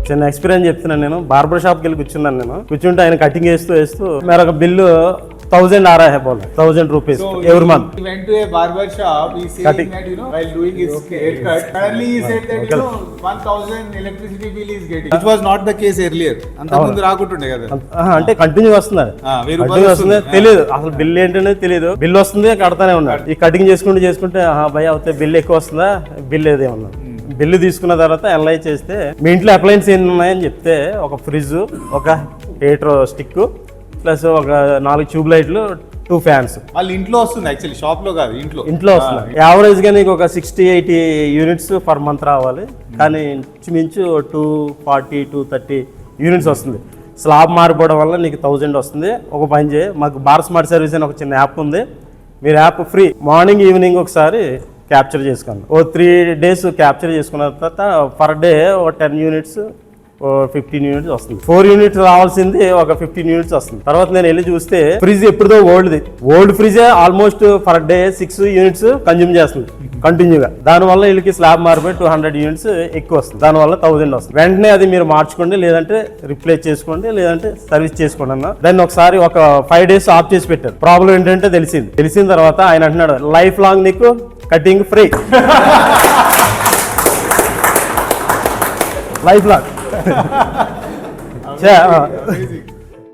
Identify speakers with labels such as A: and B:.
A: చిన్న ఎక్స్పీరియన్స్ చెప్తున్నాను. నేను బార్బర్ షాప్కి వెళ్ళి కూర్చున్నాను. కూర్చుంటే ఆయన కటింగ్ వేస్తూ మరొక బిల్లు 1000 आ रहा है बोला 1000 rupees every month.
B: He went to a barber shop. He said that while doing his haircut, suddenly he said that 1000 electricity bill is getting. Which was not the case earlier. అంతకుముందు రాకుంటుండే కదా.
A: అంటే continue వస్తున్నారు. Continue వస్తుంది. తెలియదు అసలు bill ఏంటనేది తెలియదు. Bill వస్తుంది కడతానే ఉన్నాడు. ఈ కటింగ్ చేసుకుంటే భయ అవుతే బిల్ ఎక్కువ వస్తుందా, బిల్ ఏదే ఉన్నాడు. బిల్లు తీసుకున్న తర్వాత అనలైజ్ చేస్తే మీ ఇంట్లో అప్లయన్స్ ఏమి ఉన్నాయని చెప్తే ఒక ఫ్రిడ్జ్, ఒక హీటర్ స్టిక్, ప్లస్ ఒక 4 ట్యూబ్ లైట్లు, 2 ఫ్యాన్స్.
B: వాళ్ళ ఇంట్లో వస్తుంది, యాక్చువల్లీ షాప్ లో కాదు, ఇంట్లో
A: వస్తుంది. యావరేజ్ గా నీకు ఒక 60-80 యూనిట్స్ పర్ మంత్ రావాలి, కానీ ఇంచుమించు 240 230 యూనిట్స్ వస్తుంది. స్లాబ్ మారిపోవడం వల్ల నీకు 1000 వస్తుంది. ఒక పని చేయి, మాకు భారత్ స్మార్ట్ సర్వీస్ అని ఒక చిన్న యాప్ ఉంది. మీరు యాప్ ఫ్రీ, మార్నింగ్ ఈవినింగ్ ఒకసారి క్యాప్చర్ చేసుకోండి. 3 days క్యాప్చర్ చేసుకున్న తర్వాత పర్ డే ఒక 10 యూనిట్స్ 15 యూనిట్స్ వస్తుంది. 4 యూనిట్స్ రావాల్సింది ఒక 15 యూనిట్స్ వస్తుంది. తర్వాత నేను వెళ్ళి చూస్తే ఫ్రిడ్జ్ ఎప్పుడుదో ఓల్డ్ ఫ్రిడ్జే almost per day 6 units consume చేస్తుంది కంటిన్యూగా. దానివల్ల వీళ్ళకి స్లాబ్ మారిపోయి 200 యూనిట్స్ ఎక్కువ వస్తుంది. దానివల్ల 1000 వస్తుంది. వెంటనే అది మీరు మార్చుకోండి, లేదంటే రిప్లేస్ చేసుకోండి, లేదంటే సర్వీస్ చేసుకోండి అన్న. దాన్ని ఒకసారి ఒక 5 days ఆఫ్ చేసి పెట్టారు. ప్రాబ్లం ఏంటంటే తెలిసిన తర్వాత ఆయన అంటున్నాడు, లైఫ్ లాంగ్ నీకు కటింగ్ ఫ్రీ, లైఫ్ లాంగ్.